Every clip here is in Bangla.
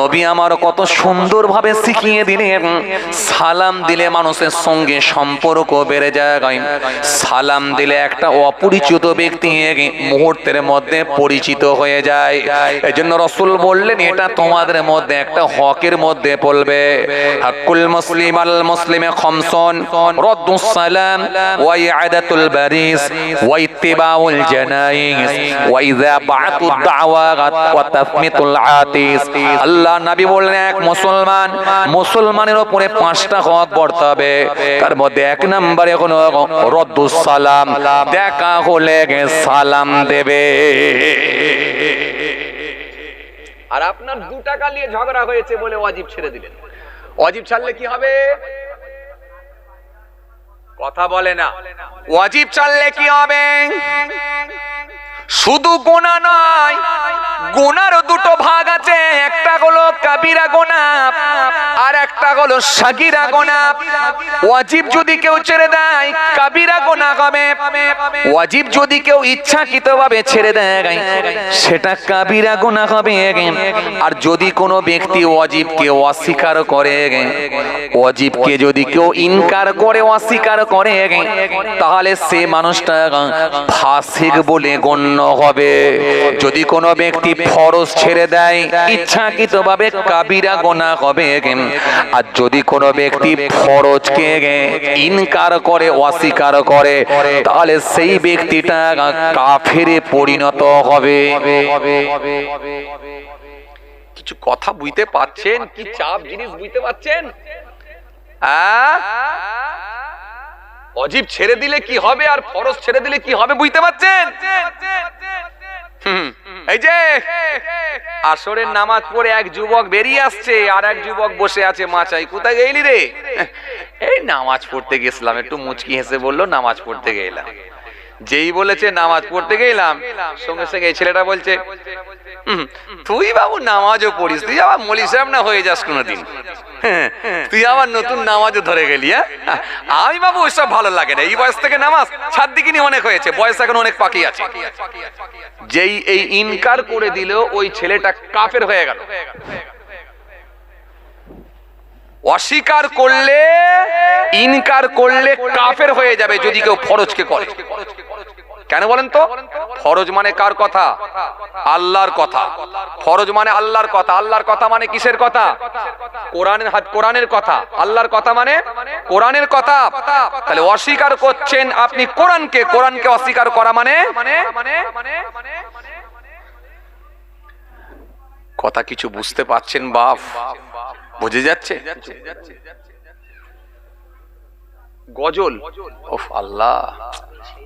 নবী আমার কত সুন্দরভাবে শিখিয়ে দিলেন সালাম দিলে মানুষের সঙ্গে সম্পর্ক বেড়ে যায়। সালাম দিলে একটা অপরিচিত ব্যক্তি মুহূর্তের মধ্যে পরিচিত হয়ে যায়। এজন্য রাসূল বললেন এটা তোমাদের মধ্যে একটা হকের মধ্যে পড়বে। হাক্কুল মুসলিম আল মুসলিমে খামসুন রাদ্দুস সালাম ওয়া ইআদাতুল বারিস ওয়া ইত্তিবাউল জানাইজ ওয়া ইযা বা'তুদ দাওয়াত ওয়া তাসমিতুল আতিস। আল্লাহ নবী বললেন এক মুসলমানের উপরে 5টা হক বর্তাবে হবে। তার মধ্যে এক নম্বরে হলো রদ্দুস সালাম, দেখা হলে সালাম দেবে। আর আপনার 2 টাকা নিয়ে ঝগড়া হয়েছে বলে ওয়াজিব ছেড়ে দিলেন, ওয়াজিব ছাড়লে কি হবে? কথা বলে না। ওয়াজিব ছাড়লে কি হবে? শুধু গুনাহ নয়, গুনারও 2টো ভাগ আছে। একটা হলো কাবিরা গুনাহ আর একটা হলো সাগীরা গুনাহ। ওয়াজিব যদি কেউ ছেড়ে দেয় কাবিরা গুনাহ হবে, ওয়াজিব যদি কেউ ইচ্ছাকৃতভাবে ছেড়ে দেয় সেটা কাবিরা গুনাহ হবে। আর যদি কোনো ব্যক্তি ওয়াজিবকে অস্বীকার করে, ওয়াজিবকে যদি কেউ ইনকার করে অস্বীকার করে, তাহলে সে মানুষটা ফাসিক বলে গণ্য হবে। যদি কোনো ব্যক্তি ফরজ ছেড়ে দেয় ইচ্ছাকৃতভাবে কাবিরা গুনাহ হবে। আর যদি কোনো ব্যক্তি ফরজকে ইনকার করে অস্বীকার করে তাহলে সেই ব্যক্তিটা কাফেরে পরিণত হবে। কিছু কথা বুঝতে পারছেন? কি চাপ জিনিস বুঝতে পারছেন? ওয়াজিব ছেড়ে দিলে কি হবে আর ফরজ ছেড়ে দিলে কি হবে বুঝতে পারছেন? এই যে আসরের নামাজ পড়ে এক যুবক বেরিয়ে আসছে আর এক যুবক বসে আছে মাচাই। কোথায় গেলি রে? এই নামাজ পড়তে গেছিলাম। একটু মুচকি হেসে বললো নামাজ পড়তে গেলাম। যেই বলেছে নামাজ পড়তে গেলাম, সঙ্গে সঙ্গে এই ছেলেটা বলছে তুই বাবু নামাজও পড়িস, তুই আবার মৌলী সাহেব না হয়ে যাস কোনোদিন, তুই আবার নতুন নামাজও ধরে গেলি। আমি বাবু ওইসব ভালো লাগে না, এই বয়স থেকে নামাজ ছাড় দিকিনি অনেক হয়েছে, বয়স এখন অনেক বাকি আছে। যেই এই ইনকার করে দিল ওই ছেলেটা কাফের হয়ে গেল। অস্বীকার করলে ইনকার করলে কাফের হয়ে যাবে যদি কেউ ফরজকে করে। কেন বলেন তো? ফরজ মানে কার কথা? আল্লাহর কথা। ফরজ মানে আল্লাহর কথা। আল্লাহর কথা মানে কিসের কথা? কোরআনের কথা। আল্লাহর কথা মানে কোরআনের কথা। তাহলে অস্বীকার করছেন আপনি কোরআনকে, কোরআনকে অস্বীকার করা মানে কথা কিছু বুঝতে পারছেন বাপ? বুঝে যাচ্ছে? গজল, ওফ আল্লাহ,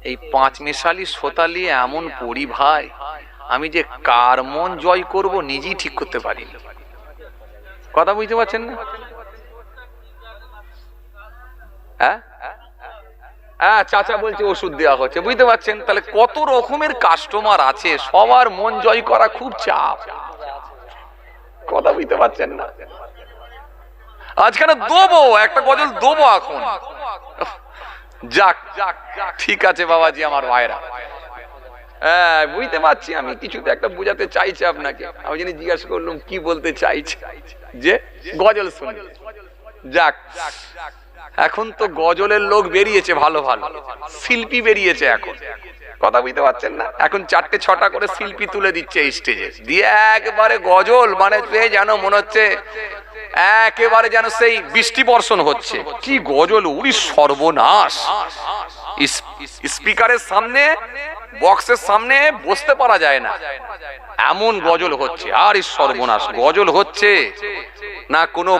এই 5 মিশালি সোতালি এমন পড়ি ভাই, আমি যে কার মন জয় করব নিজেই ঠিক করতে পারি। কথা বুঝতে পারছেন না? হ্যাঁ, চাচা বলছে ওষুধ দেওয়া হচ্ছে, বুঝতে পারছেন? তাহলে কত রকমের কাস্টমার আছে, সবার মন জয় করা খুব চাপ। কথা বুঝতে পারছেন না? আজকাল দেবো একটা গজল দেবো এখন। যাক ঠিক আছে বাবাজি, আমার ভাইরা, হ্যাঁ বুঝতে পারছি আমি কিছুতে একটা বুঝাতে চাইছি আপনাকে। আমি জানি জিজ্ঞাসা করলাম কি বলতে চাইছে, যে গজল শুনি। যাক, এখন তো গজলের লোক বেরিয়েছে, ভালো ভালো শিল্পী বেরিয়েছে এখন। কথা বুঝতে পারছেন না? এখন 4টে-6টা করে শিল্পী তুলে দিচ্ছে স্টেজে, দিয়ে একবারে গজল মানে যেন মনে হচ্ছে একেবারে যেন সেই বৃষ্টি বর্ষণ হচ্ছে। কি গজল, উড়ি সর্বনাশ! স্পিকারের সামনে, বক্সের সামনে বসতে পারা যায় না, এমন গজল হচ্ছে। আর সর্বনাশ, গজল হচ্ছে না কোনো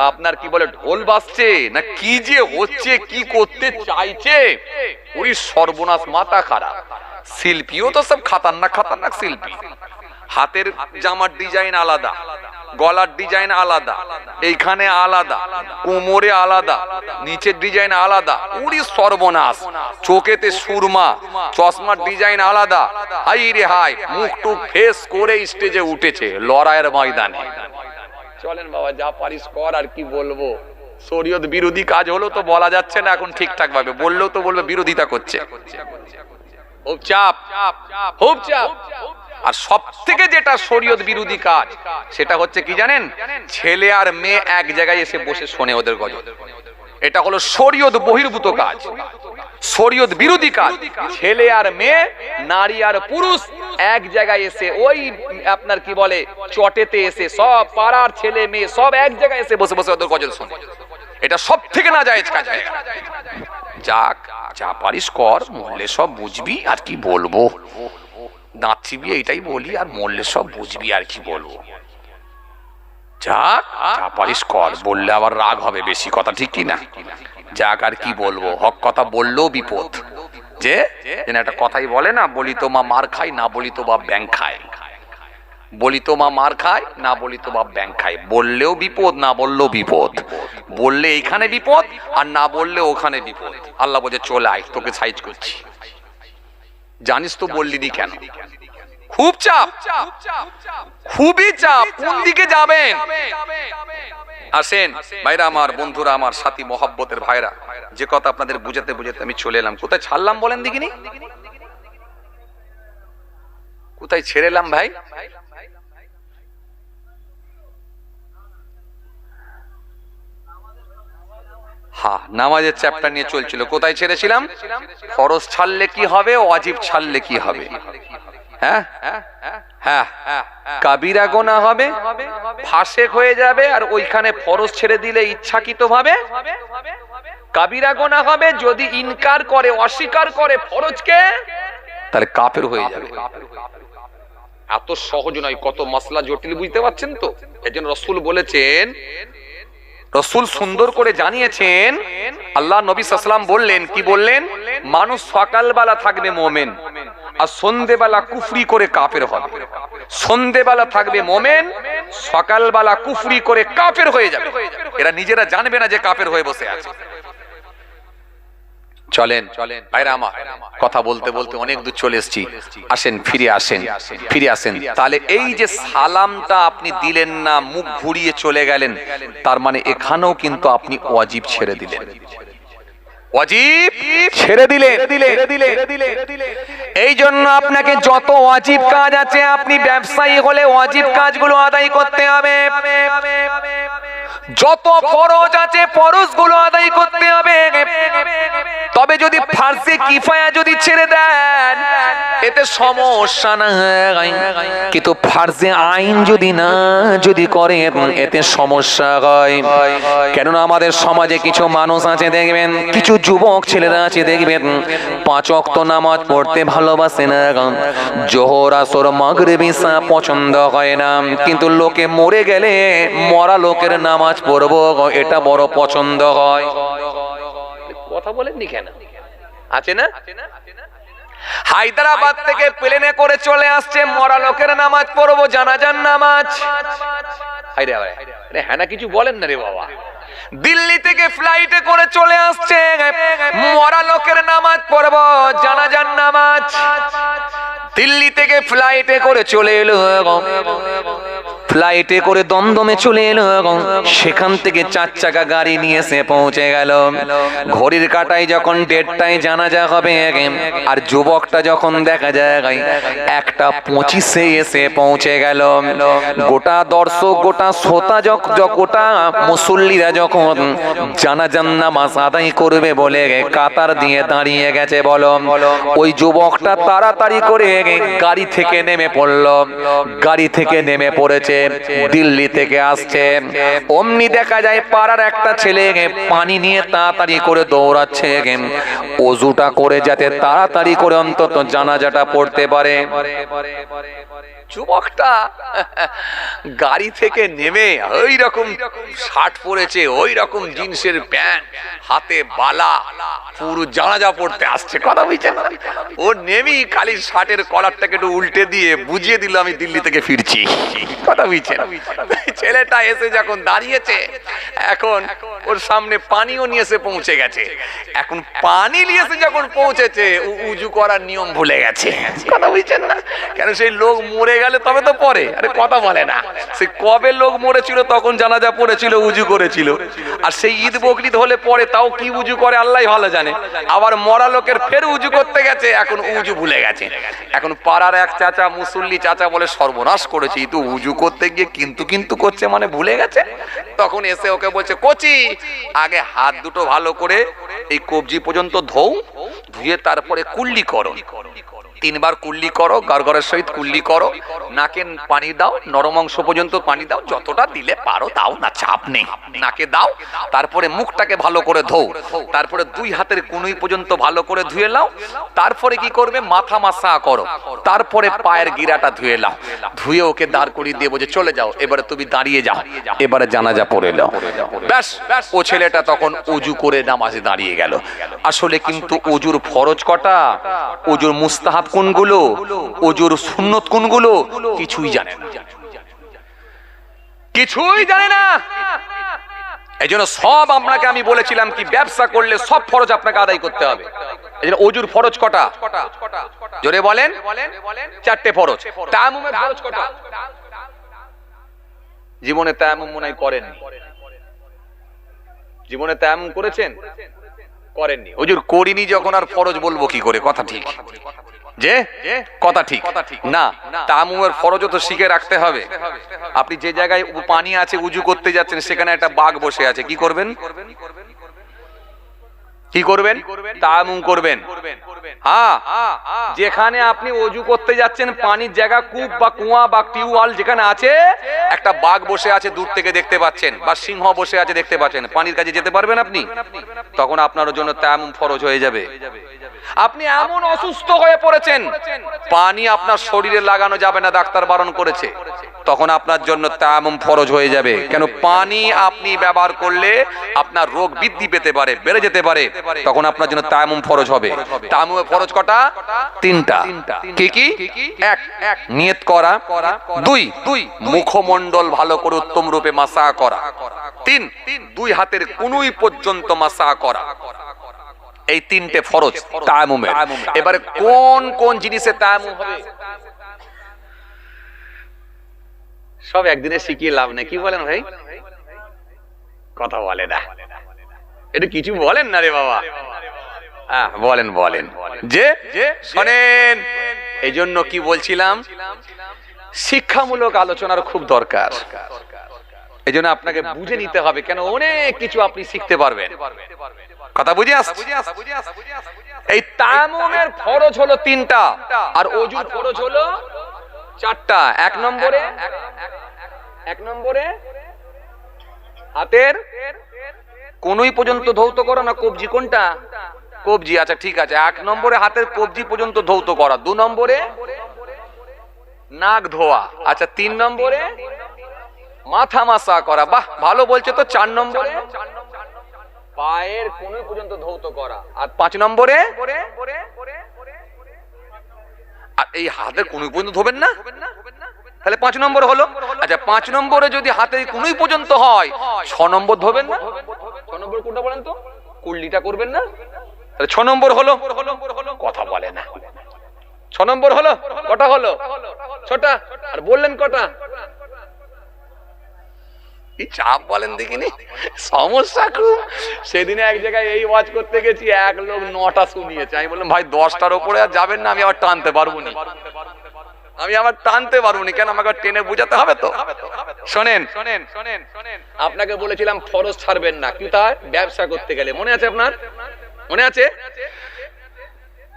আপনার কি বলে ঢোল বাজছে না কি যে হচ্ছে, কি করতে চাইছে, উড়ি সর্বনাশ, মাথা খারাপ। শিল্পীও তো সব খাতারনাক শিল্পী। হাতের জামার ডিজাইন আলাদা, গলার ডিজাইন আলাদা, এইখানে আলাদা, কোমরে আলাদা, নিচের ডিজাইন আলাদা, উড়ি সর্বনাশ। চোখেতে সুরমা, চশমার ডিজাইন আলাদা। হাই রে হাই, মুখ টুক ফেস করে স্টেজে উঠেছে লড়াইয়ের ময়দানে। চলেন বাবা, যা পারিস কর, আর কি বলবো। শরীয়ত বিরোধী কাজ হলো তো বলা যাচ্ছে না এখন ঠিকঠাক ভাবে, বললেও তো বলবে বিরোধিতা করছে। খুব চাপ, খুব চাপ। আর সব থেকে যেটা শরীয়ত বিরোধী কাজ সেটা হচ্ছে কি জানেন, ছেলে আর মেয়ে এক জায়গায় এসে বসে শোনে ওদের গজল। এটা হলো শরীয়ত বহির্ভূত কাজ, শরীয়ত বিরোধী কাজ। ছেলে আর মেয়ে, নারী আর পুরুষ এক জায়গায় এসে ওই আপনার কি বলে চটেতে এসে সব পাড়ার ছেলে মেয়ে সব এক জায়গায় এসে বসে বসে ওদের গজল শোনে। এটা সব থেকে না জায়েজ কাজ। যাক, যা পারিস কর, মরলে সব বুঝবি, আর কি বলবো, দাঁত চিবিয়ে এটাই বলি, আর মরলে সব বুঝবি, আর কি বলবো। যাক, যা পারিস কর, বললে আবার রাগ হবে বেশি, কথা ঠিক কি না? যাক, আর কি বলবো, হক কথা বললেও বিপদ। যে একটা কথাই বলে না, বলি তো মা মার খায়, না বলি তো বাপ ব্যাং খায়। বলি তো মা মার খায়, না বলি তো বাপ ব্যাং খায়। বললেও বিপদ, না বললেও বিপদ। বললে এইখানে বিপদ, আর না বললে ওখানে বিপদ। আল্লাহ বলে চলে আয়, তোকে সাইজ করছি। জানিস তো বললিনি কেন? খুব চাপ, খুবই চাপ। কোন দিকে যাবেন? আসেন ভাইরা আমার, বন্ধুরা আমার, সাথী মহব্বতের ভাইরা, যে কথা আপনাদের বুঝাতে বুঝাতে আমি চলে এলাম। কোথায় ছাড়লাম বলেন দেখিনি? কোথায় ছেড়ে এলাম ভাই? হ্যাঁ, নামাজের চ্যাপ্টার নিয়ে চলছিল। কোথায় ছেড়েছিলাম? ফরজ ছাড়লে কি হবে, ওয়াজিব ছাড়লে কি হবে। হ্যাঁ হ্যাঁ, কাবিরা গুনাহ হবে, ফাসেক হয়ে যাবে। আর ওইখানে ফরজ ছেড়ে দিলে ইচ্ছাকৃতভাবে কাবিরা গুনাহ হবে। যদি ইনকার করে, অস্বীকার করে ফরজকে, তাহলে কাফের হয়ে যাবে। এত সহজ নয়, কত মাসলা জটিল, বুঝতে পারছেন তো? এজন্য রাসূল বলেছেন, রাসূল সুন্দর করে জানিয়েছেন, আল্লাহ নবী সাল্লাল্লাহু আলাইহি ওয়াসাল্লাম বললেন, কি বললেন? মানুষ সকালবেলা থাকবে মুমিন, আর সন্ধ্যেবেলা কুফরি করে কাফের হবে। সন্ধ্যেবেলা থাকবে মুমিন, সকালবেলা কুফরি করে কাফের হয়ে যাবে। এরা নিজেরা জানবে না যে কাফের হয়ে বসে আছে। চলেন ভাইরা আমার, কথা বলতে বলতে অনেক দূর চলে এসেছি। আসেন, ফিরে আসেন, ফিরে আসেন। তাহলে এই যে সালামটা আপনি দিলেন না, মুখ ঘুরিয়ে চলে গেলেন, তার মানে এখানেও কিন্তু আপনি ওয়াজিব ছেড়ে দিলেন। ওয়াজিব ছেড়ে দিলেন। এই জন্য আপনাকে যত ওয়াজিব কাজ আছে, আপনি ব্যবসায়ী হলে ওয়াজিব কাজগুলো আদায় করতে হবে। যত ফরজ আছে ফরজগুলো আদায় করতে হবে। তবে যদি ফারজে কিফায়া যদি ছেড়ে দেন, এতে সমস্যা নাই, কিন্তু ফারজে আইন যদি না যদি করে, এতে সমস্যা হয়। কেননা আমাদের সমাজে কিছু মানুষ আছে দেখবেন, কিছু যুবক ছেলেরা আছে দেখবেন, 5 ওয়াক্ত নামাজ পড়তে ভালোবাসে না, জোহর আসর মাগরিব ইশা পছন্দ হয় না, কিন্তু লোকে মরে গেলে মরা লোকের নামাজ পড়বো এটা বড় পছন্দ হয়। কথা বলেননি কেন? আছে না? হায়দ্রাবাদ থেকে প্লেনে করে চলে আসছে, মরা লোকের নামাজ পড়বো, জানাজার নামাজ। হ্যাঁ না, কিছু বলেন না রে বাবা। দিল্লি থেকে ফ্লাইটে করে চলে আসছে, মরা লোকের নামাজ পড়বো, জানাজার নামাজ। দিল্লি থেকে ফ্লাইটে করে চলে এলো, ফ্লাইটে করে দমদমে চলে এলো, সেখান থেকে 4 চাকা গাড়ি নিয়ে এসে পৌঁছে গেল। ঘড়ির কাঁটায় যখন 1:30টায় জানাজা হবে, আর যুবকটা যখন দেখা যায় 1:25-এ এসে পৌঁছে গেল। গোটা দর্শক, গোটা শ্রোতা, গোটা মুসল্লিরা যখন জানাজার নামাজ আদায় করবে বলে কাতার দিয়ে দাঁড়িয়ে গেছে, বলো ওই যুবকটা তাড়াতাড়ি করে গাড়ি থেকে নেমে পড়ল। গাড়ি থেকে নেমে পড়েছে, দিল্লি থেকে আসছে। অমনি দেখা যায় পাড়ার একটা ছেলে পানি নিয়ে তাড়াতাড়ি করে দৌড়াচ্ছে, ওযুটা করে যাতে তাড়াতাড়ি করে অন্তত জানাজাটা পড়তে পারে। যুবকটা গাড়ি থেকে নেমে ওই রকম শার্ট পরেছে, ওই রকম জিন্সের প্যান্ট, হাতে বালা, পুরো জানাজা পড়তে আসছে। কথা বুঝছেন? ও নেমেই খালি শার্টের কলারটাকে একটু উল্টে দিয়ে বুঝিয়ে দিল আমি দিল্লি থেকে ফিরছি। কথা বুঝছেন? ছেলেটা এসে যখন দাঁড়িয়েছে, এখন ওর সামনে পানিও নিয়ে এসে পৌঁছে গেছে। এখন পানি নিয়ে এসে যখন পৌঁছেছে উজু করার নিয়ম ভুলে গেছে। কথা বুঝছেন না? কেন সেই লোক মরে গেলে তবে তো পরে, আরে কথা বলে না। সে কবে লোক মরেছিল তখন জানাজা পড়েছিল, উজু করেছিল। আর সেই ঈদ বকরিদ হলে পরে তাও কি উজু করে আল্লাহ ভালো জানে। আবার মরা লোকের ফের উজু করতে গেছে, এখন উজু ভুলে গেছে। এখন পাড়ার এক চাচা, মুসল্লি চাচা বলে, সর্বনাশ করেছি, তো উজু করতে গিয়ে কিন্তু করছে, মানে ভুলে গেছে। তখন এসে ওকে বলছে, কচি আগে হাত দুটো ভালো করে এই কবজি পর্যন্ত ধুয়ে তারপরে কুল্লি করো, 3 বার কুল্লি করো, গড়গড়ের সহিত কুল্লি করো, নাকে পানি দাও, নরম অংশ পর্যন্ত পানি দাও, যতটা দিলে পারো দাও না, চাপ নেই, নাকে দাও। তারপরে মুখটাকে ভালো করে ধোও, তারপরে 2 হাতের কুনুই পর্যন্ত ভালো করে ধুয়ে নাও। তারপরে কি করবে, মাথা মাসা করো, তারপরে পায়ের গিরাটা ধুয়ে নাও। ধুয়ে ওকে দাঁড় করিয়ে দিয়ে বলছে, চলে যাও, এবারে তুমি দাঁড়িয়ে যাও, এবারে জানাজা পড়ে নাও। ব্যাস, ও ছেলেটা তখন উজু করে নামাজে দাঁড়িয়ে গেল। আসলে কিন্তু ওজুর ফরজ কটা, ওজুর মুস্তাহাব কোনগুলো, ওজুর সুন্নত কোনগুলো, কিছুই জানে না, কিছুই জানে না। এই জন্য সব আপনাকে আমি বলেছিলাম কি, ব্যবসা করলে সব ফরজ আপনাকে আদায় করতে হবে। এই জন্য ওজুর ফরজ কটা, জোরে বলেন, 4টে ফরজ। তায়াম্মুমের ফরজ কটা? জীবনে তায়াম্মুম মনে হয় করেন, জীবনে তায়াম্মুম করেছেন? করেননি। হুজুর করিনি যখন আর ফরজ বলবো কি করে? কথা ঠিক, যে কথা ঠিক না। তায়াম্মুমের ফরজও তো শিখে রাখতে হবে। আপনি যে জায়গায় পানি আছে উজু করতে যাচ্ছেন, সেখানে একটা বাঘ বসে আছে, কি করবেন? কি করবেন? তায়াম্মুম করবেন। হ্যাঁ, যেখানে আপনি ওযু করতে যাচ্ছেন, পানির জায়গা, কূপ বা কুয়া বা টিউবওয়েল যেখানে আছে, একটা বাঘ বসে আছে দূর থেকে দেখতে পাচ্ছেন, বা সিংহ বসে আছে দেখতে পাচ্ছেন, পানির কাছে যেতে পারবেন আপনি? তখন আপনার জন্য তায়াম্মুম ফরজ হয়ে যাবে। আপনি এমন অসুস্থ হয়ে পড়েছেন, পানি আপনার শরীরে লাগানো যাবে না, ডাক্তার বারণ করেছে, তখন আপনার জন্য তায়াম্মুম ফরজ হয়ে যাবে। কেন? পানি আপনি ব্যবহার করলে আপনার রোগ বৃদ্ধি পেতে পারে, বেড়ে যেতে পারে, তখন আপনার জন্য তায়াম্মুম ফরজ হবে। তায়াম্মুমের ফরজ কটা? 3টা। কি কি? 1 নিয়ত করা, 2 মুখমণ্ডল ভালো করে উত্তম রূপে মাসা করা, 3 2 হাতের কুনুই পর্যন্ত মাসা করা। এই 3টে ফরজ তায়াম্মুমের। এবারে কোন কোন জিনিসে তায়াম্মুম হবে সব একদিনে শিখিয়ে লাভ নেই। কি বলেন ভাই? কথা বলে না, এটা কিছু বলেন না রে বাবা। বলেন বলেন, যে শোনেন। এই জন্য কি বলছিলাম, শিক্ষামূলক আলোচনার খুব দরকার। এই জন্য আপনাকে বুঝে নিতে হবে, কেন অনেক কিছু আপনি শিখতে পারবেন। কথা বুঝে আসছে? এই তায়াম্মুমের ফরজ হলো 3টা, আর ওযুর ফরজ হলো 4টা। 1 নম্বরে হাতের কোনুই পর্যন্ত ধৌত করা, না কবজি? কোনটা? কবজি। আচ্ছা ঠিক আছে, 1 নম্বরে হাতের কবজি পর্যন্ত ধৌত করা, 2 নম্বরে নাক ধোয়া, আচ্ছা 3 নম্বরে মাথা মাসা করা, বাহ ভালো বলছে তো। 4 নম্বরে পায়ের কোনুই পর্যন্ত ধৌত করা, আর 5 নম্বরে আর এই হাতের কোনুই পর্যন্ত ধোবেন না, তাহলে 5 নম্বর হলো। আচ্ছা 5 নম্বরে যদি হাতের কোনুই পর্যন্ত হয়, 6 নম্বর ধোবেন না? 6 নম্বর কোনটা বলেন তো? কুল্লিটা করবেন না? তাহলে 6 নম্বর হলো। কথা বলে না। 6 নম্বর হলো। কটা হলো? 6টা। আর বললেন কটা? কি চাপ বলেন দেখিনি, সমস্যা খুব। সেদিনে এক জায়গায় এই ওয়াজ করতে গেছি, এক লোক 9টা শুনিয়েছে। আমি বললাম, ভাই 10টার উপরে আর যাবেন না, আমি আবার টানতে পারবো না, কেন? আমাকে টেনে বুঝাতে হবে তো। শোনেন, আপনাকে বলেছিলাম ফরজ ছাড়বেন না, কি তাই? ব্যবসা করতে গেলে। মনে আছে আপনার? মনে আছে?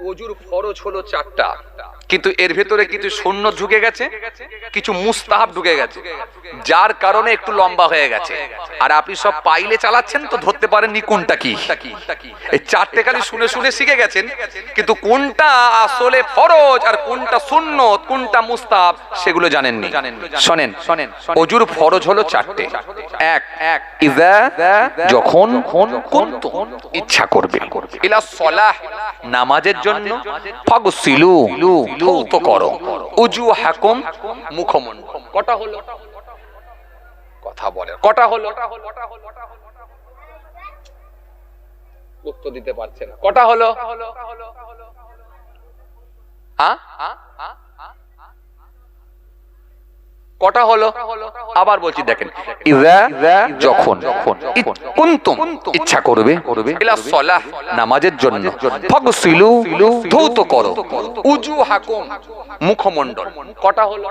ওযুর ফরজ হলো 4টা, কিন্তু এর ভেতরে কিছু সুন্নত ঢুকে গেছে, কিছু মুস্তাহাব ঢুকে গেছে, যার কারণে একটু লম্বা হয়ে গেছে। আর আপনি সব পাইলে চালাচ্ছেন তো, ধরতে পারেননি কোনটা কি। এই 4টে খালি শুনে শুনে শিখে গেছেন, কিন্তু কোনটা আসলে ফরজ আর কোনটা সুন্নত, কোনটা মুস্তাহাব, সেগুলো জানেননি। শোনেন, ওযুর ফরজ হলো 4টে। 1 ইযা, যখন ইচ্ছা করবে, ইলা সলাহ, নামাজের জন্য, ফাগসিলু, ধৌত করো, উজুহাকুম, মুখমণ্ডল। কটা হলো? কথা কথা বলে কটা হলো উত্তর দিতে পারছে না কটা হলো হ্যাঁ কটা হলো আবার বলছি দেখেন ইযা যখন কুনতুম ইচ্ছা করবে ইলা সালাহ নামাজের জন্য ফাগসিলু ধৌত করো উজুহাকুম মুখমণ্ডল কটা হলো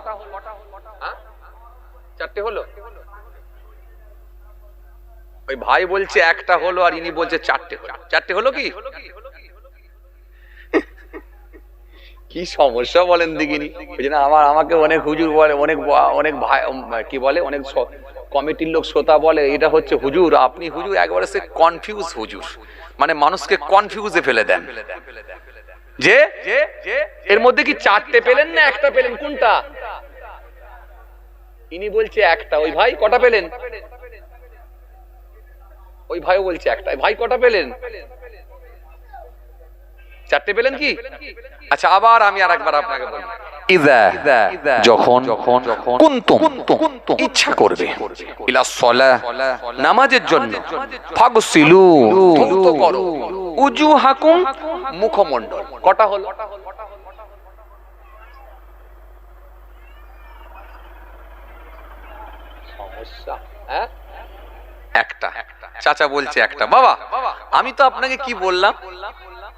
চারটে হলো ওই ভাই বলছে একটা হলো আর ইনি বলছে চারটে হলো কি কি সমস্যা বলেন দেখিনি ওই জন্য আমাকে অনেক হুজুর বলে অনেক ভাই কি বলে অনেক কমিটির লোক শ্রোতা বলে এটা হচ্ছে হুজুর আপনি হুজুর একবারে সে কনফিউজ হুজুর মানে মানুষকে কনফিউজে ফেলে দেন যে এর মধ্যে কি চারটে পেলেন না একটা পেলেন কোনটা ইনি বলছে একটা ওই ভাই কটা পেলেন ওই ভাইও বলছে একটা ভাই কটা পেলেন চারটে পেলেন কি আচ্ছা আবার আমি আরেকবার আপনাকে বলি ইযা যখন কুনতুম ইচ্ছা করবে ইলা সালাহ নামাজের জন্য ফাগসিলু ধৌত করো উজুহাকুম মুখমণ্ডল কটা হলো সমস্যা হ্যাঁ একটা চাচা বলছে একটা বাবা আমি তো আপনাকে কি বললাম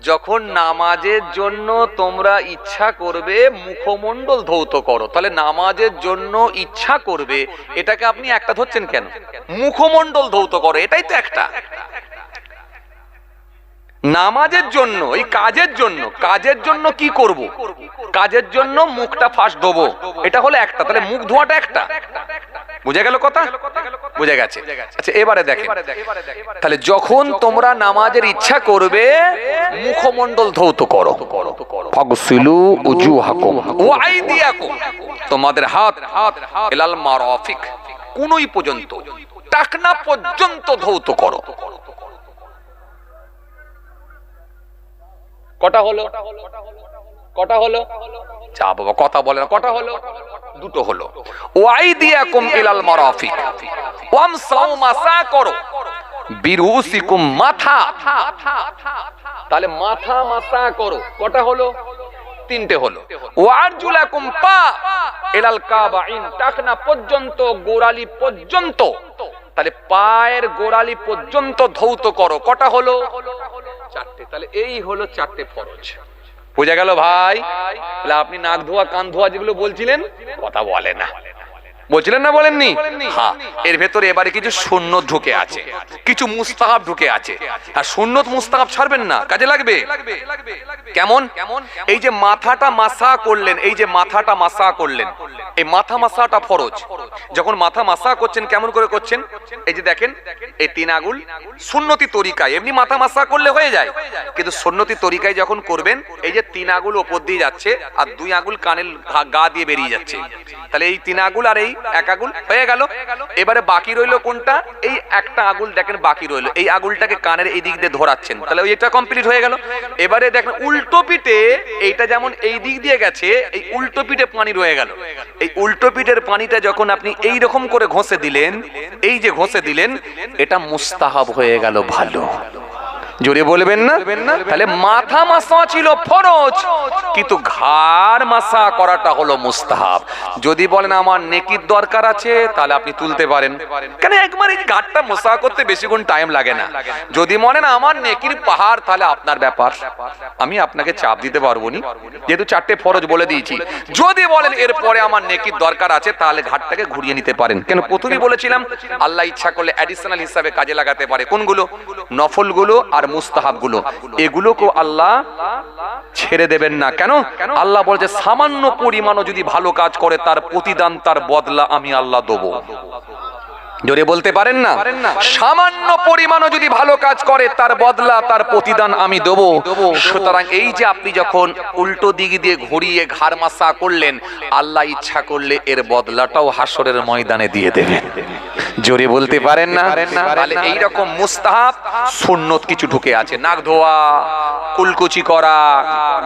যখন নামাজের জন্য তোমরা ইচ্ছা করবে মুখমণ্ডল ধৌত করো তাহলে নামাজের জন্য ইচ্ছা করবে এটাকে আপনি একটা ধরছেন কেন মুখমণ্ডল ধৌত করো এটাই তো একটা নামাজের জন্য এই কাজের জন্য কি করব কাজের জন্য মুখটা ফাঁস দেবো এটা হলো একটা তাহলে মুখ ধোয়াটা একটা বুঝে গেল কথা বুঝে গেছে আচ্ছা এবারে দেখেন তাহলে যখন তোমরা নামাজের ইচ্ছা করবে মুখমণ্ডল ধৌত করো ফাগসিলু উজুহাকুম ওয়া আইদিয়াকুম তোমাদের হাত ইলাল মারাফিক কোনই পর্যন্ত টাকনা পর্যন্ত ধৌত করো কটা হলো চা বাবা কথা বলে না কটা হলো দুটো হলো ওয়াইদিয়াকুম ইলাল মারাফিক ওয়ামসাউ মাসা করো বিরুসিকুম মাথা তাহলে মাথা মাসা করো কটা হলো তিনটে হলো ওয়ারজুলাকুম পা ইলাল কাবাইন টাকনা পর্যন্ত গোড়ালি পর্যন্ত তাহলে পায়ের গোড়ালি পর্যন্ত ধৌত করো কটা হলো চারটে তাহলে এই হলো চারটে ফরজ বুঝা গেল ভাই তাহলে আপনি নাক ধোয়া কান ধোয়া যেগুলো বলছিলেন কথা বলে না বলছিলেন না বলেননি হ্যাঁ এর ভেতরে এবারে কিছু সুন্নত ঢুকে আছে কিছু মুস্তাহাব ঢুকে আছে আর সুন্নত মুস্তাহাব ছাড়বেন না কাজে লাগবে কেমন এই যে মাথাটা মাসা করলেন এই মাথা মাসাটা ফরজ যখন মাথা মাসা করছেন কেমন করে করছেন এই যে দেখেন এই তিন আঙ্গুল সুন্নতি তরিকায় এমনি মাথা মাসা করলে হয়ে যায় কিন্তু সুন্নতি তরিকায় যখন করবেন এই যে তিন আঙ্গুল উপর দিয়ে যাচ্ছে আর দুই আঙ্গুল কানের গা দিয়ে বেরিয়ে যাচ্ছে তাহলে এই তিন আঙ্গুল আর এই এক আঙ্গুল হয়ে গেল এবারে বাকি রইলো কোনটা এই একটা আঙ্গুল দেখেন বাকি রইলো এই আঙ্গুলটাকে কানের এই দিক দিয়ে ধরাচ্ছেন তাহলে এটা কমপ্লিট হয়ে গেল এবারে দেখেন উল্টো পিঠে এইটা যেমন এই দিক দিয়ে গেছে এই উল্টো পিঠে পানি রয়ে গেল এই উল্টো পিঠের পানিটা যখন আপনি এই রকম করে ঘষে দিলেন এই যে ঘষে দিলেন এটা মুস্তাহাব হয়ে গেল ভালো জোরে বলবেন না তাহলে মাথা মাসা ছিল ফরজ কিন্তু ঘাড় মাসা করাটা হলো মুস্তাহাব যদি বলেন আমার নেকির দরকার আছে তাহলে আপনি তুলতে পারেন কেন একবার এই ঘাড়টা মাসা করতে বেশিক্ষণ টাইম লাগে না যদি মনে না আমার নেকির পাহাড় তাহলে আপনার ব্যাপার আমি আপনাকে চাপ দিতে পারবো না যেহেতু চারটে ফরজ বলে দিয়েছি যদি বলেন এরপরে আমার নেকির দরকার আছে তাহলে ঘাড়টাকে ঘুরিয়ে নিতে পারেন কেন প্রথমেই বলেছিলাম আল্লাহ ইচ্ছা করলে অ্যাডিশনাল হিসাবে কাজে লাগাতে পারে কোনগুলো নফলগুলো আর মুস্তাহাবগুলো এগুলোকে আল্লাহ ছেড়ে দেবেন না কেন আল্লাহ বলছে সামান্য পরিমাণও যদি ভালো কাজ করে তার প্রতিদান তার বদলা আমি আল্লাহ দেব জোরে বলতে পারেন না সামান্য পরিমাণও যদি ভালো কাজ করে তার বদলা তার প্রতিদান আমি দেব সুতরাং এই যে আপনি যখন উল্টো দিক দিয়ে ঘুরিয়ে ঘাড় মাসা করলেন আল্লাহ ইচ্ছা করলে এর বদলাটাও হাসরের ময়দানে দিয়ে দেবেন জোরে বলতে পারেন না তাহলে এইরকম মুস্তাহাব সুন্নত কিছু ঢুকে আছে নাক ধোয়া কুলকুচি করা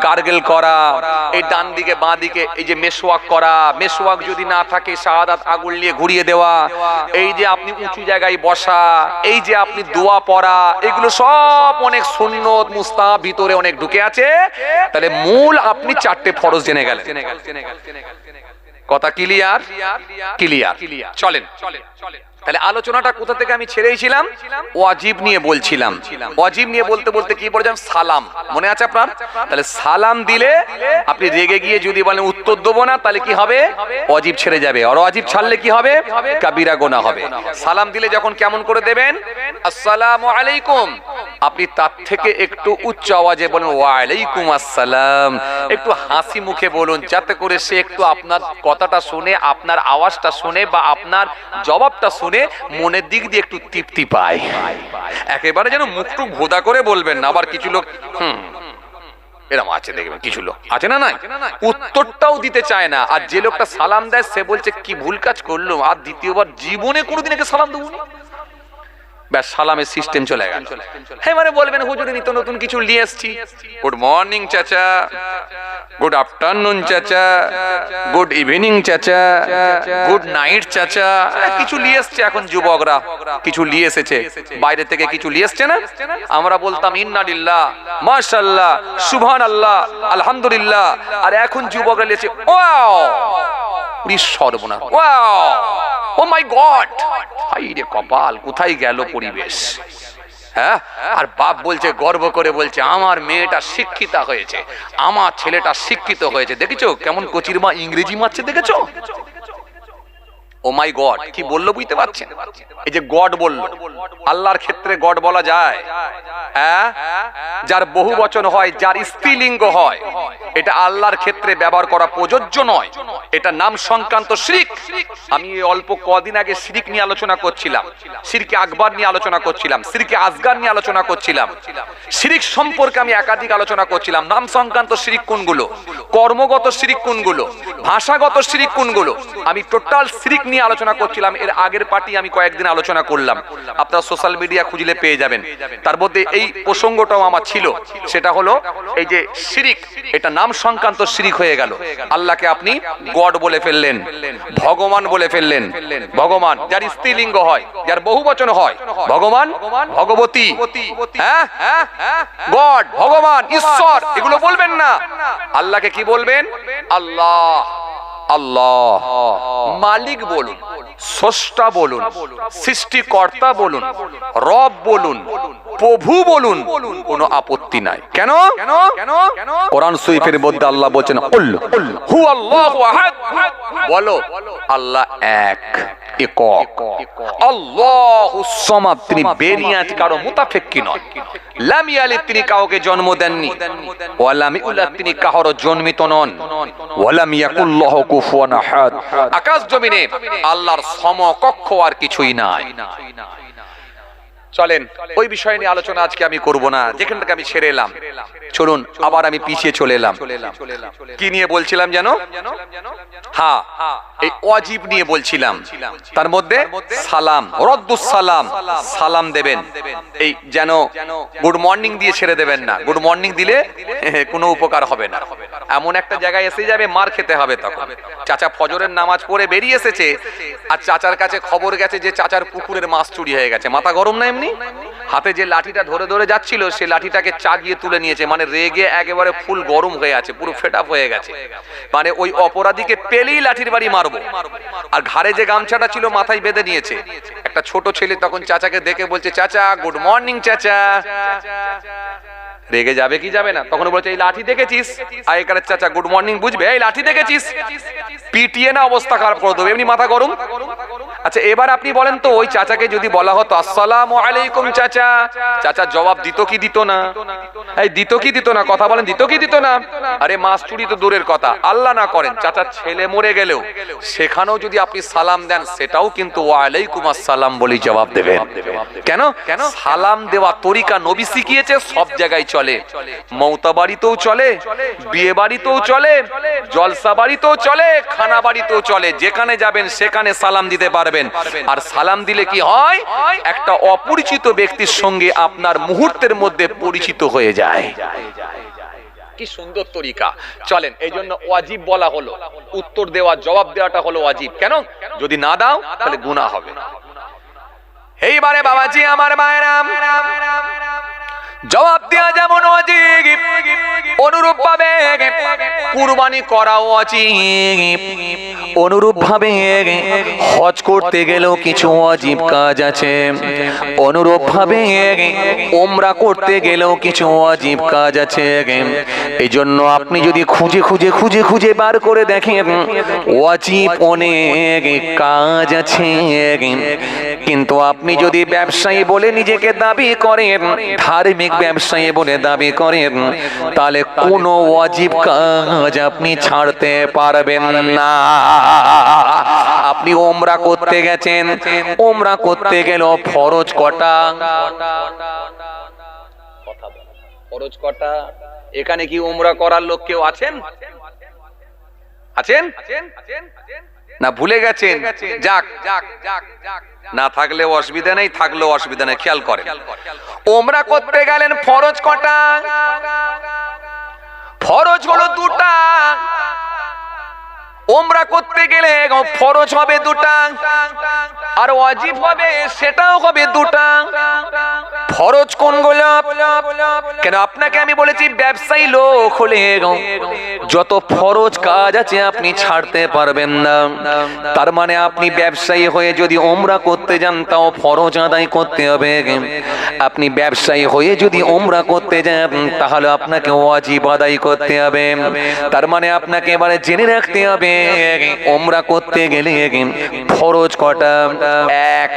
গার্গেল করা এই ডান দিকে বাঁ দিকে এই যে মেসওয়াক করা মেসওয়াক যদি না থাকে শাহাদাত আঙুল নিয়ে ঘুরিয়ে দেওয়া এই যে যে আপনি উঁচু জায়গায় বসা, এই যে আপনি দোয়া পড়া, এগুলো সব অনেক সুন্নত মুস্তাহাব ভিতরে অনেক ঢুকে আছে। তাহলে মূল আপনি 4টে ফরজ জেনে গেলেন। কথা ক্লিয়ার? ক্লিয়ার। চলেন, তাহলে আলোচনাটা কোথা থেকে আমি ছেড়েছিলাম? ওয়াজিব নিয়ে বলছিলাম। ওয়াজিব নিয়ে বলতে বলতে কি বলছিলাম? সালাম। মনে আছে আপনার? তাহলে সালাম দিলে আপনি রেগে গিয়ে যদি বলেন উত্তর দেবো না, তাহলে কি হবে? ওয়াজিব ছেড়ে যাবে। আর ওয়াজিব ছাড়লে কি হবে? কাবিরা গুনাহ হবে। সালাম দিলে যখন কেমন করে দেবেন? আসসালামু আলাইকুম। আপনি তার থেকে একটু উচ্চ আওয়াজে বলেন ওয়া আলাইকুম আসসালাম। একটু হাসি মুখে বলুন, যাতে করে সে একটু আপনার কথাটা শুনে, আপনার আওয়াজটা শুনে বা আপনার জবাবটা শুনে মনের দিক দিয়ে একটু তৃপ্তি পায়। একেবারে যেন মুখটুক ভোদা করে বলবেন না। আবার কিছু লোক এরকম আছে, দেখবেন কিছু লোক আছে না, নাই উত্তরটাও দিতে চায় না। আর যে লোকটা সালাম দেয় সে বলছে কি ভুল কাজ করলো, আর দ্বিতীয়বার জীবনে কোনোদিন একে সালাম দেবো না। ব্যাস, সালামের সিস্টেম চলে গেল। হ্যাঁ, মানে বলবেন হুজুর নিত্য নতুন কিছু নিয়ে এসেছি। গুড মর্নিং চাচা, গুড আফটারনুন চাচা, গুড ইভিনিং চাচা, গুড নাইট চাচা, কিছু নিয়ে এসছে এখন যুবকরা, কিছু নিয়ে এসেছে বাইরে থেকে, কিছু নিয়ে এসছে না। আমরা বলতাম ইন্না লিল্লাহ, মাশাআল্লাহ, সুবহানাল্লাহ, আলহামদুলিল্লাহ। আর এখন যুবকরা নিয়েছে ওয়াও, সর্বনাশ, ওয়াও, ও মাই গড। হাই রে কপাল, কোথায় গেল পরিবেশ। হ্যাঁ, আর বাপ বলছে গর্ব করে বলছে আমার মেয়েটা শিক্ষিতা হয়েছে, আমার ছেলেটা শিক্ষিত হয়েছে। দেখেছো কেমন কচির মা ইংরেজি মারছে, দেখেছো? ও মাই গড, কি বললো বুঝতে পারছেন? এই যে গড বললো, আল্লাহর ক্ষেত্রে গড বলা যায়? হ্যাঁ, যার বহু বচন হয়, যার স্ত্রীলিঙ্গ হয়, এটা আল্লাহর ক্ষেত্রে ব্যবহার করা প্রযোজ্য নয়। এটা নাম সংক্রান্ত শিরক। আমি অল্প কদিন আগে শিরক নিয়ে আলোচনা করছিলাম, শিরকে আকবার নিয়ে আলোচনা করছিলাম, শিরকে আসগার নিয়ে আলোচনা করছিলাম। শিরক সম্পর্কে আমি একাধিক আলোচনা করছিলাম। নাম সংক্রান্ত শিরক কোনগুলো, কর্মগত শিরক কোনগুলো, ভাষাগত শিরক কোনগুলো, আমি টোটাল শিরক নিয়ে আলোচনা করছিলাম। এর আগের পার্টি আমি কয়েকদিন আলোচনা করলাম, আপনারা সোশ্যাল মিডিয়া খুঁজলে পেয়ে যাবেন। তার মধ্যে এই প্রসঙ্গটাও আমার ছিল, সেটা হলো এই যে শিরক, এটা নাম সংক্রান্ত শিরক হয়ে গেল। আল্লাহকে আপনি গড বলে ফেললেন, ভগবান বলে ফেললেন। ভগবান যার স্ত্রীলিঙ্গ হয়, যার বহুবচন হয়, ভগবান, ভগবতী, হ্যাঁ, গড, ভগবান, ঈশ্বর, এগুলো বলবেন না। আল্লাহকে কি বলবেন? আল্লাহ। আল্লাহ মালিক বলুন, স্রষ্টা বলুন, সৃষ্টিকর্তা বলুন, রব বলুন, প্রভু বলুন, কোনো আপত্তি নাই। কেন? কোরআন শরীফের মধ্যে আল্লাহ বলেন কুল হু আল্লাহু আহাদ, বলো আল্লাহ এক, একক। আল্লাহুস সামাদ, তিনি বেনিয়াত, কারো মুতাফেক্কি নন। লাম ইয়ালিদ, তিনি কাউকে জন্ম দেননি। ওয়া লাম ইউলাদ, তিনি কারো জন্মিত নন। ওয়া লাম ইয়াকুল লাহু কুফুয়ান আহাদ, আকাশ জমিনে আল্লাহর সমকক্ষ আর কিছুই নাই। চলেন ওই বিষয় নিয়ে আলোচনা আজকে আমি করব না, যেখান থেকে আমি ছেড়ে এলাম। চলুন আবার আমি পিছিয়ে চলে এলাম। কি নিয়ে বলছিলাম যেন? হ্যাঁ, এই ওয়াজিব নিয়ে বলছিলাম। তার মধ্যে সালাম, রদ্দুস সালাম, সালাম দেবেন। এই যেন গুড মর্নিং দিয়ে ছেড়ে দেবেন না। গুড মর্নিং দিলে কোনো উপকার হবে না। এমন একটা জায়গায় এসে যাবে, মার খেতে হবে তখন। চাচা ফজরের নামাজ পড়ে বেরিয়ে এসেছে, আর চাচার কাছে খবর গেছে যে চাচার পুকুরের মাছ চুরি হয়ে গেছে। মাথা গরম না? এমনি হাতে যে লাঠিটা ধরে ধরে যাচ্ছিল, সে লাঠিটাকে চাগিয়ে তুলে নিয়েছে। মানে রেগে একেবারে ফুল গরম হয়ে আছে, পুরো ফেট আপ হয়ে গেছে। মানে ওই অপরাধীকে পেলেই লাঠির বাড়ি মারবো। আর ঘাড়ে যে গামছাটা ছিল মাথায় বেঁধে নিয়েছে। একটা ছোট ছেলে তখন চাচাকে দেখে বলছে, চাচা গুড মর্নিং চাচা। রেগে যাবে কি যাবে না? তখন বলছে এই লাঠি দেখেছিস? আগেকারের চাচা গুড মর্নিং বুঝবে, এই লাঠি দেখেছিস? পিটিয়ে না অবস্থা খারাপ করে দেবে, এমনি মাথা গরম। আচ্ছা এবার আপনি বলেন তো, ওই চাচাকে যদি বলা হতো আসসালামু আলাইকুম চাচা, চাচা জবাব দিত কি দিত না? এই দিত কি দিত না? কথা বলেন, দিত কি দিত না? আরে মাছ চুরি তো দূরের কথা, আল্লাহ না করেন চাচার ছেলে মরে গেলেও সেখানেও যদি আপনি সালাম দেন, সেটাও কিন্তু ওয়া আলাইকুম আসসালাম বলি জবাব দেবেন। কেন? সালাম দেওয়া তরিকা নবী শিখিয়েছে, সব জায়গায় চলে। মৌতা বাড়িতেও চলে, বিয়ে বাড়িতেও চলে, জলসা বাড়িতেও চলে, খানা বাড়িতেও চলে। যেখানে যাবেন সেখানে সালাম দিতে পারবেন। আর সালাম দিলে কি হয়? একটা অপরিচিত ব্যক্তির সঙ্গে আপনার মুহূর্তের মধ্যে পরিচিত হয়ে যায়। কি সুন্দর তরিকা। চলেন, এই জন্য ওয়াজিব বলা হলো, উত্তর দেওয়া, জবাব দেওয়াটা হলো ওয়াজিব। কেন? যদি না দাও তাহলে গুনাহ হবে। এইবারে বাবাজি আমার মায়েরা, জবাব দেওয়া যেমন ওয়াজিব, অনুরূপ ভাবে কুরবানি করাও ওয়াজিব। অনুরূপ ভাবে হজ করতে গেলেও কিছু ওয়াজিব কাজ আছে। অনুরূপ ভাবে উমরা করতে গেলেও কিছু ওয়াজিব কাজ আছে। এই জন্য আপনি যদি খুঁজে বার করে দেখেন, ওয়াজিব অনেক কাজ আছে। কিন্তু আপনি যদি ব্যবসায়ী বলে নিজেকে দাবি করেন, ধার্মিক ব্যবসায়ী বলে দাবি করেন, তাহলে কোনো ওয়াজিব কাজ আপনি ছাড়তে পারবেন না। আপনি উমরা করতে গেছেন, উমরা করতে গেল ফরজ কটা? ফরজ কটা? এখানে কি উমরা করার লোক কেউ আছেন? আছেন না ভুলে গেছেন? যাক, না থাকলেও অসুবিধা নেই, থাকলেও অসুবিধা নেই। খেয়াল করেন, উমরা করতে গেলেন, ফরজ কটা? ফরজ হলো দুটা। উমরা করতে গেলে ফরজ হবে দুটা, আর ওয়াজিব হবে সেটাও হবে দুটা। ফরজ কোনগুলো? কেন আপনাকে আমি বলেছি ব্যবসায়ী লোক হলে যত ফরজ কাজ আছে আপনি ছাড়তে পারবেন না। তার মানে আপনি ব্যবসায়ী হয়ে যদি উমরা করতে যান, তাও ফরজ আদায় করতে হবে। আপনি ব্যবসায়ী হয়ে যদি উমরা করতে যান, তাহলে আপনাকে ওয়াজিব আদায় করতে হবে। তার মানে আপনাকে এবারে জেনে রাখতে হবে, উমরা করতে গেলে ফরজ কটা? এক।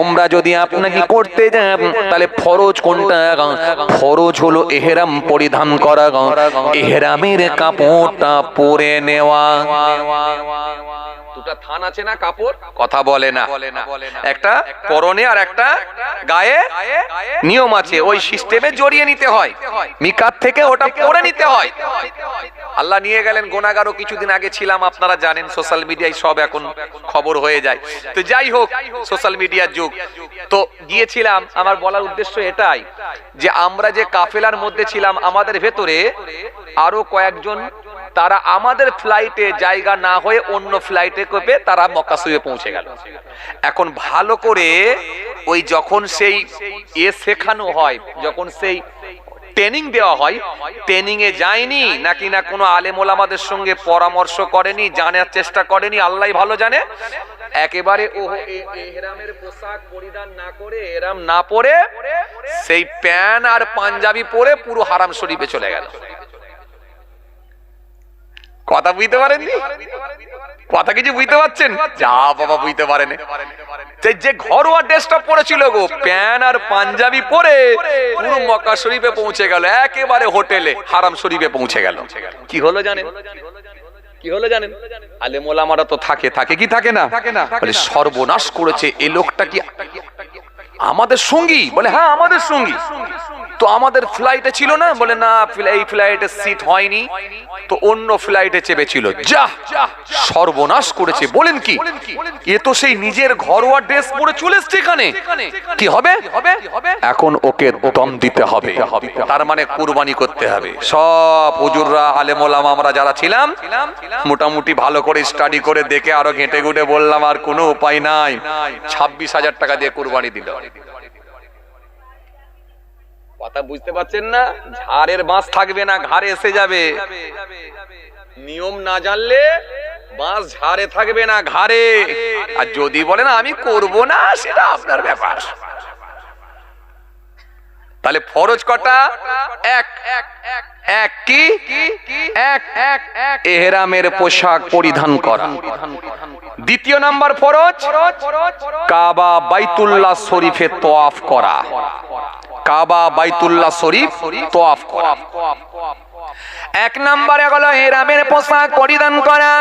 উমরা যদি আপনাকে করতে যান, তাহলে ফরজ কোনটা? ফরজ হলো ইহরাম পরিধান করা, ইহরামের কাপড়টা পরে নেওয়া। দুটা থান আছে না কাপড়, কথা বলে না। একটা পরনে আর একটা গায়ে নিয়ম আছে, ওই সিস্টেমে জড়িয়ে নিতে হয়। মিকাত থেকে ওটা পরে নিতে হয়। আল্লাহ নিয়ে গেলেন গুনাহগারও কিছুদিন আগে ছিলাম, আপনারা জানেন, সোশ্যাল মিডিয়ায় সব এখন খবর হয়ে যায়। তো যাই হোক, সোশ্যাল মিডিয়ার যুগ। তো গিয়েছিলাম, আমার বলার উদ্দেশ্য এটাই যে আমরা যে কাফেলার মধ্যে ছিলাম, আমাদের ভেতরে আরো কয়েকজন, তারা আমাদের ফ্লাইটে জায়গা না হয়ে অন্য ফ্লাইটে করে তারা মক্কা শরীফে পৌঁছে গেল। এখন ভালো করে ওই যখন সেই শেখানো হয়, যখন সেই ট্রেনিং দেওয়া হয়, ট্রেনিং এ যায়নি নাকি না কোনো আলেম ওলামাদের সঙ্গে পরামর্শ করেনি, জানার চেষ্টা করেনি, আল্লাহ ভালো জানে। একেবারে ইহরামের পোশাক পরিধান না করে, ইহরাম না পরে, সেই প্যান্ট আর পাঞ্জাবি পরে পুরো হারাম শরীফে চলে গেল। কথা বুঝতে পারেননি? কথা কিছু বুঝতে পারছেন? যা বাবা বুঝতে পারেন। যে ঘরোয়া ড্রেসটা পরেছিল গো, প্যান্ট আর পাঞ্জাবি পরে পুরো মক্কা শরীফে পৌঁছে গেল, একেবারে হোটেলে হারাম শরীফে পৌঁছে গেল। কি হলো জানেন? কি হলো জানেন? আলেম ওলামারা তো থাকে কি থাকে না? বলে সর্বনাশ করেছে এই লোকটা। কি আমাদের সঙ্গী? বলে হ্যাঁ আমাদের সঙ্গী। তো আমাদের ফ্লাইটে ছিল না? বলে না, এই ফ্লাইটে সিট হয়নি, তো অন্য ফ্লাইটে চেপেছিল। যা, সর্বনাশ করেছে। বলেন কি? এ তো সেই নিজের ঘরোয়া ড্রেস পরে চলে এসেছে এখানে। কি হবে? এখন ওকে দম দিতে হবে, তার মানে কুরবানি করতে হবে। সব হুজুররা, আলেম ওলামা আমরা যারা ছিলাম, মোটামুটি ভালো করে স্টাডি করে দেখে আরো ঘেঁটে ঘুটে বললাম আর কোনো উপায় নাই, 26,000 টাকা দিয়ে কুরবানি দিল। কথা বুঝতে পারছেন না? ঝাড়ের বাঁশ থাকবে না, ঘাড়ে এসে যাবে। নিয়ম না জানলে বাঁশ ঝাড়ে থাকবে না, ঘাড়ে। আর যদি বলেন আমি করব না, সেটা আপনার ব্যাপার। তাহলে ফরজ কটা? এক। কি? ইহরামের পোশাক পরিধান করা। দ্বিতীয় নাম্বার ফরজ, কাবা বাইতুল্লাহ শরীফে তওয়াফ করা। কাবা বাইতুল্লাহ শরীফ তওয়াফ করা। এক নম্বরে হলো ইহরামের পোশাক পরিধান করা।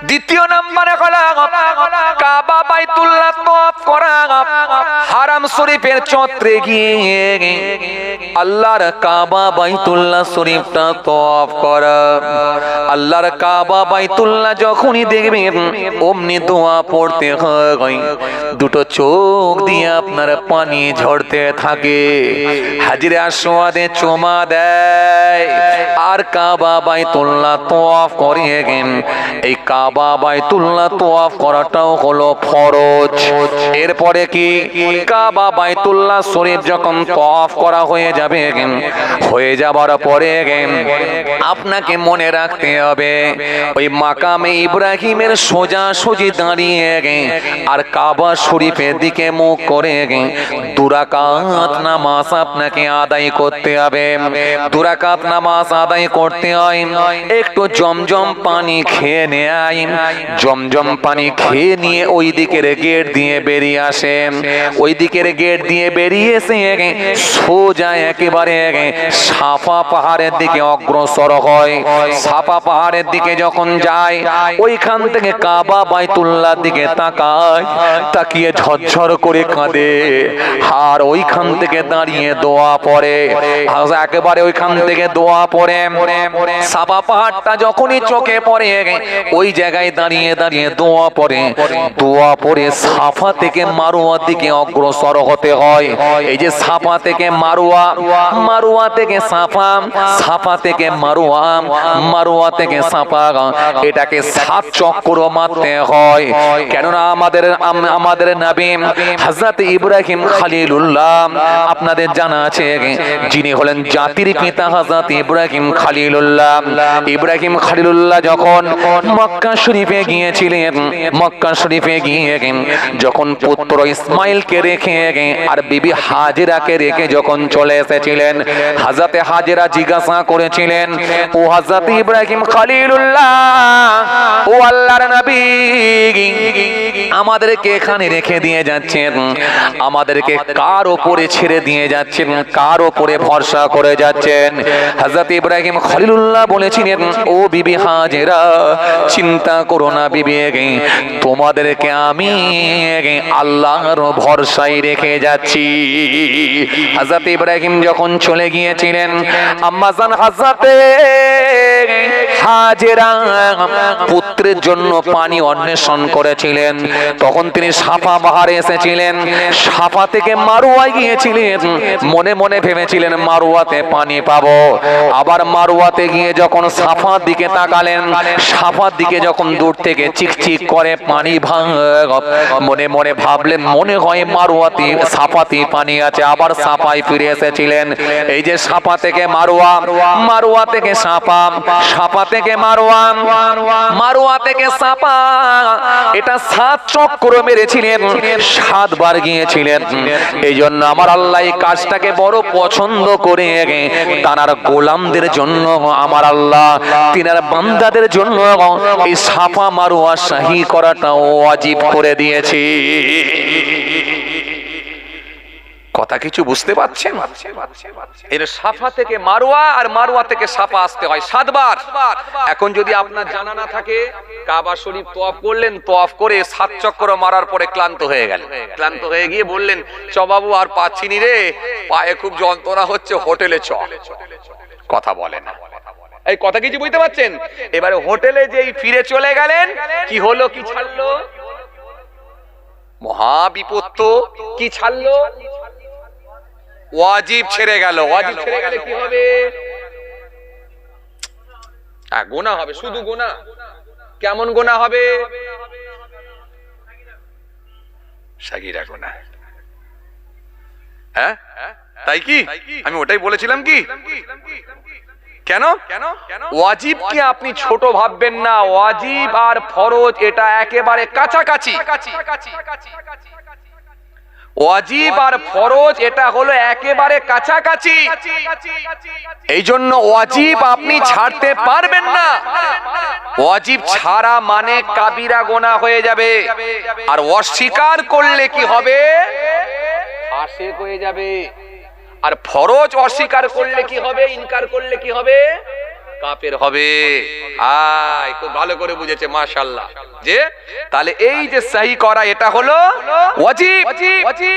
দ্বিতীয় নম্বরে হলো কাবা বাইতুল্লাহ তওয়াফ করা। হারাম শরীফের চত্বরে গিয়ে আল্লাহর কাবা বাইতুল্লাহ শরীফটা তওয়াফ করা। আল্লাহর কাবা বাইতুল্লাহ যখনই দেখবেন অমনি দোয়া পড়তে হয়, দুটো চোখ দিয়ে আপনার পানি ঝরতে থাকে। হাজরে আসওয়াদে চুমা দেয় আর কাবা বাইতুল্লাহ তওয়াফ করে। এই কাবা কাবা বাইতুল্লাহ তওয়াফ করাটাও হলো ফরজ। এরপরে কি কাবা বাইতুল্লাহ শরীফ যখন তওয়াফ করা হয়ে যাবে, হয়ে যাবার পরে আপনাকে মনে রাখতে হবে ওই মাকামে ইব্রাহিমের সোজাসুজি দাঁড়িয়ে আর কাবা শরীফের দিকে মুখ করে 2 রাকাত নামাজ আপনাকে আদায় করতে হবে। 2 রাকাত নামাজ আদায় করতে হয়, একটু জমজম পানি খেয়ে নেয়, জমজম পানি খেয়ে নিয়ে ওই দিকের গেট দিয়ে বেরিয়ে আসে, ওই দিকের গেট দিয়ে বেরিয়ে এসে সোজা একেবারে সাফা পাহাড়ের দিকে অগ্রসর হয়। সাফা পাহাড়ের দিকে যখন যায় ওইখান থেকে কাবা বাইতুল্লাহ দিকে তাকায়, তাকিয়ে ঝরঝর করে কাঁদে আর ওইখান থেকে দাঁড়িয়ে দোয়া পড়ে। একেবারে ওইখান থেকে দোয়া পড়ে, সাফা পাহাড়টা যখনই চোখে পড়ে ওই জায়গায় দাঁড়িয়ে দাঁড়িয়ে দোয়া পড়ে। দোয়া পড়ে সাফা থেকে মারোয়ার দিকে অগ্রসর হতে হয়। এই যে সাফা থেকে মারোয়া, মারোয়া থেকে সাফা, সাফা থেকে মারোয়া, মারোয়া থেকে সাফা, এটাকে 7 চক্র মারতে হয়। কেননা আমাদের নবী হযরত ইব্রাহিম খলিলুল্লাহ, আপনাদের জানা আছে যিনি হলেন জাতির পিতা হযরত ইব্রাহিম খলিলুল্লাহ। ইব্রাহিম খলিলুল্লাহ যখন মক্কা শরীফে গিয়েছিলেন, মক্কা শরীফে গিয়ে যখন পুত্র ইসমাইলকে রেখে আর বিবি হাজেরাকে রেখে যখন চলে এসেছিলেন, হযরত হাজেরা জিজ্ঞাসা করেছিলেন, ও হযরত ইব্রাহিম খলিলুল্লাহ, ও আল্লাহর নবী, আমাদেরকে এখানে রেখে দিয়ে যাচ্ছেন, আমাদেরকে কার উপরে ছেড়ে দিয়ে যাচ্ছেন, কার উপরে ভরসা করে যাচ্ছেন? হযরত ইব্রাহিম খলিলুল্লাহ বলেছিলেন, ও বিবি হাজেরা, চিন্তা করো না বিবি, তোমাদেরকে আমি আল্লাহর ভরসায় রেখে যাচ্ছি। হযরত ইব্রাহিম যখন চলে গিয়েছিলেন, আম্মা জান হযরত হাজেরা পুত্রের জন্য পানি অন্বেষণ করেছিলেন। তখন তিনি সাফা পাহাড়ে এসেছিলেন, সাফা থেকে মারোয়ায় গিয়েছিলেন, মনে মনে ভেবেছিলেন মারোয়াতে পানি পাবো। আবার মারোয়াতে গিয়ে যখন সাফার দিকে তাকালেন, সাফার দিকে যখন দূর থেকে চিকচিক করে পানি মনে মনে ভাবলেন মনে হয় মারোয়াতে সাফাতে পানি আছে। আবার সাফায় ফিরে এসেছিলেন। এই যে সাফা থেকে মারোয়া, মারোয়া থেকে সাফা, সাফা থেকে মারোয়া, মারোয়া থেকে সাফা, এটা 7 চক্র মেরেছিলেন, 7 বার গিয়েছিলেন। এই জন্য আমার আল্লাহ এই কাজটাকে বড় পছন্দ করে তার গোলামদের জন্য, আমার আল্লাহ তিনার বান্দাদের জন্য এই সাফা মারোয়া শাহী করাটা ওয়াজিব করে দিয়েছে। কথা কিছু বুঝতে পারছেন? এর সাফা থেকে মারোয়া আর মারোয়া থেকে সাফা আসতে হয় 7 বার। এখন যদি আপনার জানা না থাকে, কাবা শরীফ তওয়াফ করলেন, তওয়াফ করে 7 চক্র মারার পরে ক্লান্ত হয়ে গেলেন, ক্লান্ত হয়ে গিয়ে বললেন, চ বাবু আর পাচ্ছি নি রে, পায়ে খুব যন্ত্রণা হচ্ছে, হোটেলে চ। কথা বলে না। এই কথা কিছু বুঝতে পারছেন? এবারে হোটেলে যেই ফিরে চলে গেলেন, কি হলো, কি ছাড়লো? মহা বিপত্ত। কি ছাড়লো? ওয়াজিব ছেড়ে গেল। ওয়াজিব ছেড়ে গেলে কি হবে? গুনাহ হবে, শুধু গুনাহ। কেমন গুনাহ হবে? সাগীরা গুনাহ। হ্যাঁ, তাই কি? আমি ওটাই বলেছিলাম। কি কেন? ওয়াজিব কি আপনি ছোট ভাববেন না, ওয়াজিব আর ফরজ এটা একেবারে কাছাকাছি। ওয়াজিব আর ফরজ এটা হলো একেবারে কাছাকাছি। এই জন্য ওয়াজিব আপনি ছাড়তে পারবেন না। ওয়াজিব ছাড়া মানে কাবিরা গুনাহ হয়ে যাবে, আর অস্বীকার করলে কি হবে? ফাসিক হয়ে যাবে। আর ফরজ অস্বীকার করলে কি হবে? ইনকার করলে কি হবে? কাফের হবে। খুব ভালো করে বুঝেছে, মাশাআল্লাহ। যে তাহলে এই যে সহি করা এটা হলো ওয়াজিব,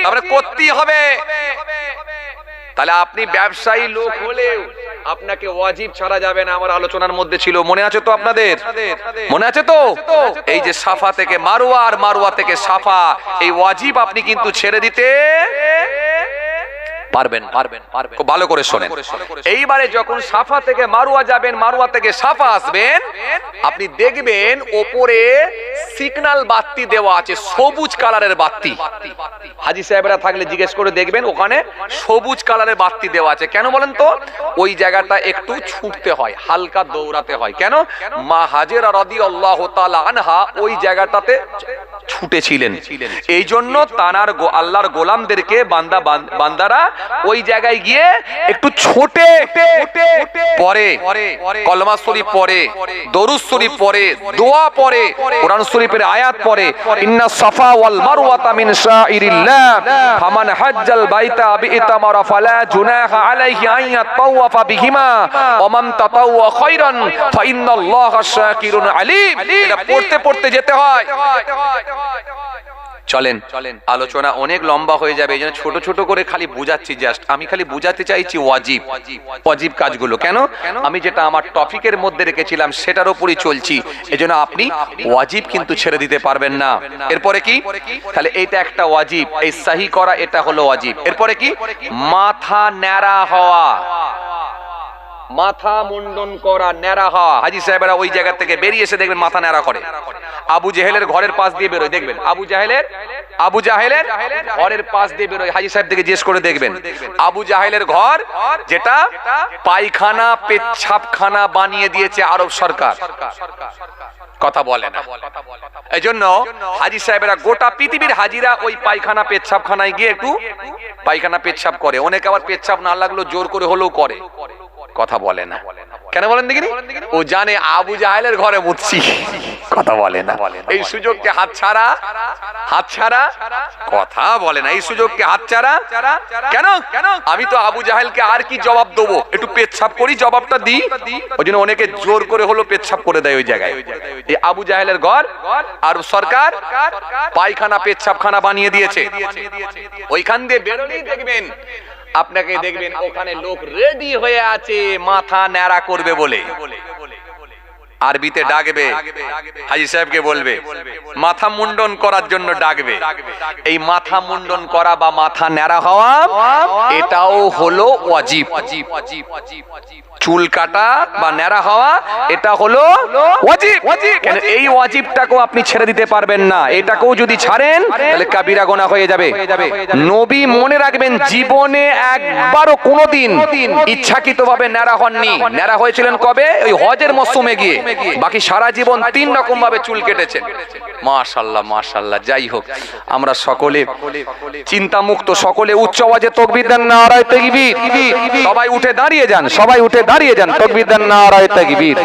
আমরা করতেই হবে। তাহলে আপনি ব্যবসায়ী লোক হলেও আপনাকে ওয়াজিব ছাড়া যাবে না। আমার আলোচনার মধ্যে ছিল, মনে আছে তো আপনাদের? মনে আছে তো? এই যে সাফা থেকে মারওয়া আর মারওয়া থেকে সাফা, এই ওয়াজিব আপনি কিন্তু ছেড়ে দিতে পারবেন খুব ভালো করে শোনেন। এইবারে যখন সাফা থেকে মারওয়া যাবেন, মারওয়া থেকে সাফা আসবেন, আপনি দেখবেন ওপরে সিগন্যাল বাতি দেওয়া আছে, সবুজ কালারের বাতি। হাজী সাহেবরা থাকলে জিজ্ঞেস করে দেখবেন, ওখানে সবুজ কালারের বাতি দেওয়া আছে। কেন বলেন তো? ওই জায়গাটা একটু ছুটতে হয়, হালকা দৌড়াতে হয়। কেন? মা হাজেরা রাদিয়াল্লাহু তাআলা আনহা ওই জায়গাটাতে ছুটেছিলেন। এই জন্য তানার আল্লাহর গোলামদেরকে বান্দারা ওই জায়গায় গিয়ে একটু ছোটে পরে, কলমা শরীফ পড়ে, দরুদ শরীফ পড়ে, দোয়া পড়ে, কোরআন শরীফের আয়াত পড়ে। ইন্না সাফা ওয়াল মারওয়াতা মিন শাইরিল্লাহ ফামান হাজ্জাল বাইতা বিইতামারা ফালা জুনাহা আলাইহি আন ইয়াতাওয়াফা বিহিমা ওয়া মান তাতাওয়া খায়রান ফা ইন্নাল্লাহা শাকিরুন আলিম। এটা পড়তে পড়তে যেতে হয়। চলেন, আলোচনা অনেক লম্বা হয়ে যাবে, এই জন্য ছোট ছোট করে খালি বুঝাচ্ছি। জাস্ট আমি খালি বুঝাতে চাইছি ওয়াজিব কাজগুলো। কেন? আমি যেটা আমার টপিকের মধ্যে রেখেছিলাম সেটার উপরই চলছি। এজন্য আপনি ওয়াজিব কিন্তু ছেড়ে দিতে পারবেন না। এরপরে কি? তাহলে এইটা একটা ওয়াজিব, এই সহি করা এটা হলো ওয়াজিব। এরপরে কি? মাথা ন্যাড়া হওয়া, মাথা মুন্ডন করা, ন্যাড়া হওয়া। হাজী সাহেবরা ওই জায়গা থেকে বেরিয়ে এসে দেখবেন মাথা ন্যাড়া করে। আবু জেহেলের ঘরের পাশ দিয়ে বেরোয়, দেখবেন আবু জাহেলের ঘরের পাশ দিয়ে বেরোয়। হাজী সাহেব থেকে জিজ্ঞেস করে দেখবেন, আবু জাহেলের ঘর যেটা পায়খানা পেচ্ছাবখানা বানিয়ে দিয়েছে আরব সরকার, কথা বলে না। এই জন্য হাজী সাহেবরা গোটা পৃথিবীর হাজিরা ওই পায়খানা পেচ্ছাবখানায় গিয়ে একটু পায়খানা পেচ্ছাব করে। অনেকে আবার পেচ্ছাব না লাগলেও জোর করে হলেও করে, কথা বলে না। কেন বলেন দেখিনি? ও জানে আবু জাহেলের ঘরে মুতছি, কথা বলে না। এই সুযোগকে হাতছাড়া, কথা বলে না। এই সুযোগকে হাতছাড়া কেন? আমি তো আবু জাহেলকে আর কি জবাব দেবো, একটু পেচ্ছাব করি, জবাবটা দিই। ওই জন্য অনেকে জোর করে হলো পেচ্ছাব করে দেয় ওই জায়গায়। এই আবু জাহেলের ঘর আর সরকার পায়খানা পেচ্ছাবখানা বানিয়ে দিয়েছে। ওইখান দিয়ে বেরোলেই দেখবেন, আপনাকে দেখবেন ওখানে লোক রেডি হয়ে আছে মাথা ন্যাড়া করবে বলে। আরবিতে ডাকবে, হাজী সাহেবকে বলবে, মাথা মুন্ডন করার জন্য ডাকবে। এই মাথা মুন্ডন করা বা মাথা ন্যাড়া হওয়া এটাও হলো ওয়াজিব। চুল কাটা বা ন্যাড়া হওয়া এটা হলো ওয়াজিব। কেন? এই ওয়াজিবটাকেও আপনি ছেড়ে দিতে পারবেন না। এটাকেও যদি ছাড়েন তাহলে কাবিরা গুনাহ হয়ে যাবে। নবী মনে রাখবেন জীবনে একবারও কোনোদিন ইচ্ছাকৃতভাবে ন্যাড়া হননি। ন্যাড়া হয়েছিলেন কবে? ওই হজের মৌসুমে গিয়ে। বাকি সারা জীবন 3 রকম ভাবে চুল কেটেছেন। মাশাআল্লাহ মাশাআল্লাহ। যাই হোক, আমরা সকলে চিন্তা মুক্ত, সকলে উচ্চ আওয়াজে তাকবীর দেন, নারায়ে তাকবীর। সবাই উঠে দাঁড়িয়ে যান, তাকবীর দেন, নারায়ে তাকবীর।